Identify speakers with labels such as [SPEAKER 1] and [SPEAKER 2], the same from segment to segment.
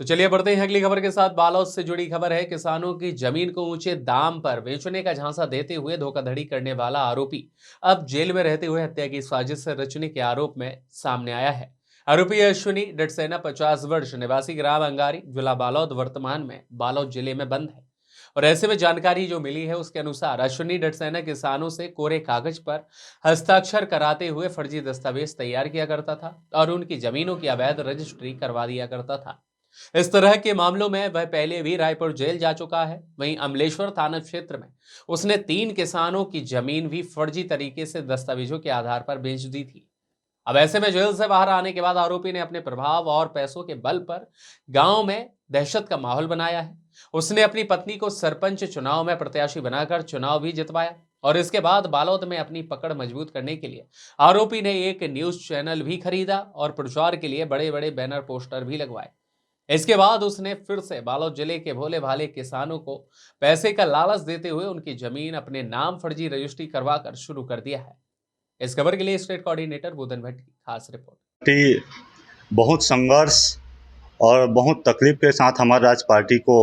[SPEAKER 1] तो चलिए बढ़ते हैं अगली खबर के साथ। बालोद से जुड़ी खबर है। किसानों की जमीन को ऊंचे दाम पर बेचने का झांसा देते हुए धोखाधड़ी करने वाला आरोपी अब जेल में रहते हुए हत्या की साजिश रचने के आरोप में सामने आया है। आरोपी अश्विनी डटसेना 50 वर्ष निवासी ग्राम अंगारी जिला बालोद वर्तमान में बालोद जिले में बंद है। और ऐसे में जानकारी जो मिली है उसके अनुसार अश्विनी डटसेना किसानों से कोरे कागज पर हस्ताक्षर कराते हुए फर्जी दस्तावेज तैयार किया करता था और उनकी जमीनों की अवैध रजिस्ट्री करवा दिया करता था। इस तरह के मामलों में वह पहले भी रायपुर जेल जा चुका है। वहीं अमलेश्वर थाना क्षेत्र में उसने 3 किसानों की जमीन भी फर्जी तरीके से दस्तावेजों के आधार पर बेच दी थी। अब ऐसे में जेल से बाहर आने के बाद आरोपी ने अपने प्रभाव और पैसों के बल पर गांव में दहशत का माहौल बनाया है। उसने अपनी पत्नी को सरपंच चुनाव में प्रत्याशी बनाकर चुनाव भी जितवाया और इसके बाद बालोद में अपनी पकड़ मजबूत करने के लिए आरोपी ने एक न्यूज चैनल भी खरीदा और प्रचार के लिए बड़े बड़े बैनर पोस्टर भी लगवाए। इसके बाद उसने फिर से बालोद जिले के भोले भाले किसानों को पैसे का लालच देते हुए उनकी जमीन अपने नाम फर्जी रजिस्ट्री करवाकर शुरू कर दिया है। इस खबर के लिए स्टेट कोऑर्डिनेटर बुधन भट्ट की खास रिपोर्ट।
[SPEAKER 2] बहुत संघर्ष और बहुत तकलीफ के साथ हमारा राज पार्टी को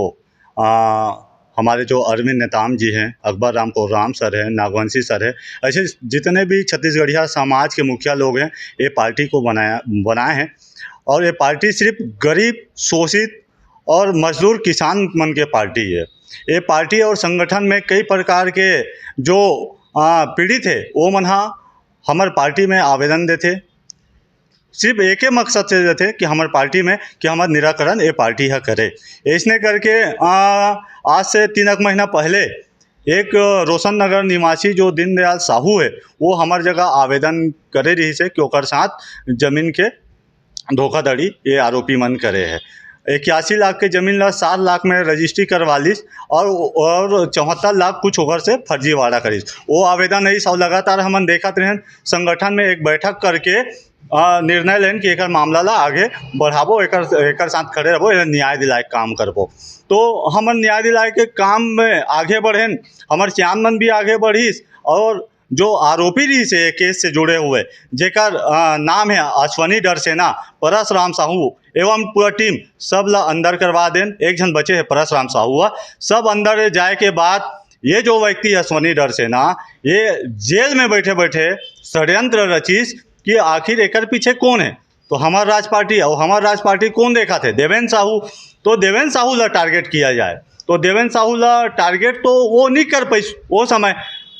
[SPEAKER 2] हमारे जो अरविंद नेताम जी हैं, अकबर राम कोराम सर हैं, नागवंशी सर है, ऐसे जितने भी छत्तीसगढ़िया समाज के मुखिया लोग हैं, ये पार्टी को बनाए हैं। और ये पार्टी सिर्फ गरीब, शोषित और मजदूर किसान मन के पार्टी है। ये पार्टी और संगठन में कई प्रकार के जो पीड़ित है वो मना हमारे पार्टी में आवेदन देते, सिर्फ एक ही मकसद से देते कि हमारे पार्टी में कि हमारा निराकरण ये पार्टी है करे। इसने करके आज से 3 महीना पहले एक रोशन नगर निवासी जो दीनदयाल साहू है वो हमारे जगह आवेदन करे रही से कि ओकर साथ जमीन के धोखाधड़ी ये आरोपी मन करे है। 81 लाख के जमीन ला 7 लाख में रजिस्ट्री करवा लीस और 74 लाख कुछ होकर से फर्जीवाड़ा करीस। वो आवेदन है सब लगातार हम देखते रहे। संगठन में एक बैठक करके निर्णय लेन कि एक मामला ला आगे बढ़ाबो, एक साथ खड़े रहो, न्याय दिलाए काम करबो। तो हम न्याय दिलाए के काम में आगे बढ़ेन, हमारे चांद मन भी आगे बढ़ीस। और जो आरोपी रही से केस से जुड़े हुए जेकर नाम है अश्विनी डटसेना, परसराम साहू एवं पूरा टीम सब ला अंदर करवा देन। एक जन बचे है परसराम साहू, सब अंदर जाए के बाद ये जो व्यक्ति अश्विनी डटसेना ये जेल में बैठे बैठे षड्यंत्र रचीस कि आखिर एक पीछे कौन है। तो हमारा राज पार्टी और हमारा राज पार्टी कौन देखा थे, देवेंद्र साहू। तो देवेंद्र साहू ला टारगेट किया जाए तो देवेंद्र साहू ला टारगेट तो वो नहीं कर पाई। वो समय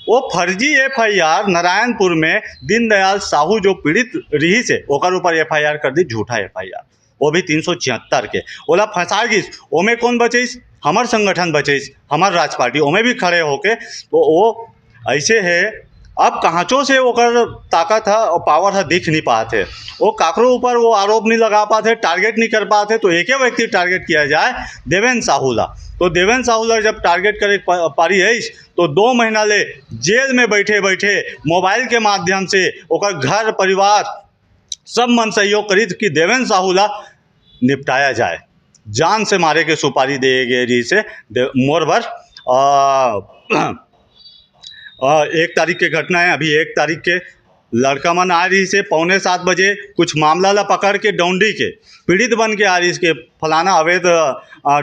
[SPEAKER 2] वो फर्जी FIR नारायणपुर में दीनदयाल साहू जो पीड़ित रही से ओकर ऊपर FIR कर दी, झूठा FIR, वो भी 376 के। ओला फंसा गिस। ओमे कौन बचेस, हमार संगठन बचेस, हमार राज पार्टी ओमे भी खड़े होके। तो वो ऐसे है अब कहाँचों से ओकर ताकत है और पावर है दिख नहीं पाते। वो काकरों ऊपर वो आरोप नहीं लगा पाते, टारगेट नहीं कर पाते। तो एक ही व्यक्ति टारगेट किया जाए, देवेंद्र साहू ला। तो देवेंद्र साहू ला जब टारगेट करे पारी है तो 2 महीना ले जेल में बैठे बैठे मोबाइल के माध्यम से ओकर घर परिवार सब मन सहयोग करी कि देवेंद्र साहू ला निपटाया जाए। जान से मारे के सुपारी दे गए रही से मोरबर 1 तारीख के घटना है। अभी 1 तारीख के लड़का मन आ रही से 6:45 बजे कुछ मामला ला पकड़ के डौंडी के पीड़ित बन के आ रही इसके फलाना अवैध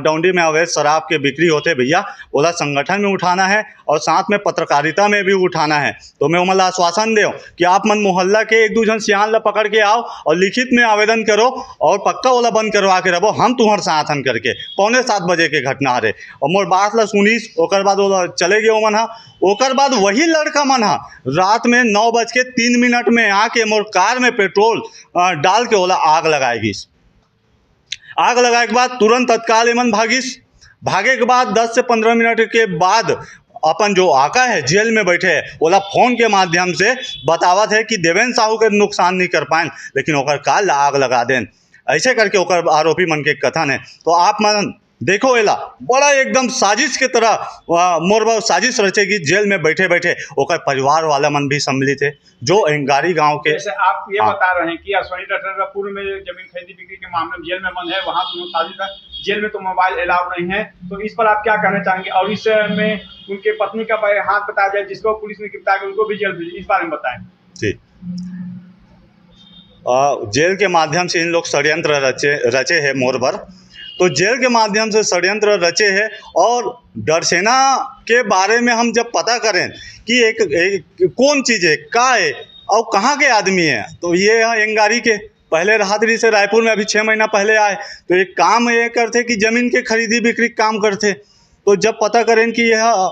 [SPEAKER 2] डौंडी में अवैध शराब के बिक्री होते भैया, ओला संगठन में उठाना है और साथ में पत्रकारिता में भी उठाना है। तो मैं उमला आश्वासन दे कि आप मन मोहल्ला के 1-2 जन सियान ला पकड़ के आओ और लिखित में आवेदन करो और पक्का ओला बंद करवा के रहो, हम तुम्हारे साथन करके। 6:45 बजे के घटना रहे और मोर बात ला सुनीस। ओकर बाद ओला चले गए मन हा। ओकर बाद वही लड़का मन हा रात में 9:03 में आके मोर कार में पेट्रोल डाल के ओला आग लगाएगिस। आग लगाए के बाद तुरंत तत्काल एमन भागे के बाद 10 से 15 मिनट के बाद अपन जो आका है जेल में बैठे है ओला फोन के माध्यम से बतावत है कि देवेंद्र साहू के नुकसान नहीं कर पाए लेकिन ओकर काल आग लगा देन। ऐसे करके ओकर आरोपी मन के कथन है। तो आप मन देखो एला बड़ा एकदम साजिश के तरह मोरबा साजिश रचेगी। जेल में बैठे बैठे ओकर परिवार वाला मन भी सम्मिलित है जो एंगारी गांव के।
[SPEAKER 3] जैसे आप ये बता रहे हैं कि अश्विनी डटसेना पूर्व में जमीन खरीदी बिक्री के मामले में जेल में बंद है, वहाँ तो साजिश है, जेल में तो मोबाइल अलाउ नहीं है। तो इस पर आप क्या कहना चाहेंगे? और इस में उनके पत्नी का हाथ बताया जाए जिसको पुलिस ने गिरफ्तार किया, उनको भी जेल भेजी, इस बारे में बताएं।
[SPEAKER 2] जी, जेल के माध्यम से इन लोग षड्यंत्र रचे है मोरबर। तो जेल के माध्यम से षड्यंत्र रचे हैं। और डरसेना के बारे में हम जब पता करें कि एक कौन चीज़ है, का है और कहाँ के आदमी है, तो ये है एंगारी के, पहले राहतरी से रायपुर में अभी 6 महीना पहले आए। तो एक काम ये करते कि ज़मीन के खरीदी बिक्री काम करते। तो जब पता करें कि यह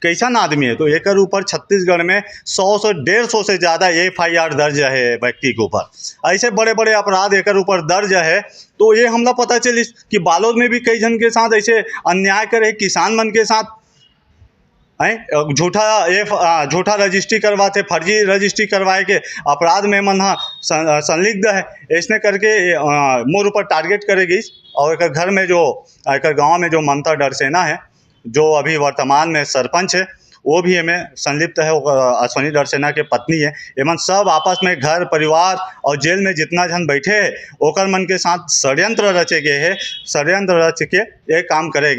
[SPEAKER 2] कैसा आदमी है, तो एक ऊपर छत्तीसगढ़ में 100 से 150 से ज़्यादा FIR दर्ज है व्यक्ति के ऊपर। ऐसे बड़े बड़े अपराध एक ऊपर दर्ज है। तो ये हमला पता चली कि बालोद में भी कई जन के साथ ऐसे अन्याय करे, किसान मन के साथ झूठा रजिस्ट्री करवाते, फर्जी रजिस्ट्री करवाए के अपराध में मन संलिग्ध है। इसने करके मोर ऊपर टारगेट करेगी। और एक घर में जो एक गाँव में जो ममता डरसेना है, जो अभी वर्तमान में सरपंच है, वो भी हमें संलिप्त है। अश्वनी डरसेना के पत्नी है। एमन सब आपस में घर परिवार और जेल में जितना जन बैठे है, ओकर मन के साथ षड्यंत्र रचे गए है। षड्यंत्र रच के ये काम करेगी।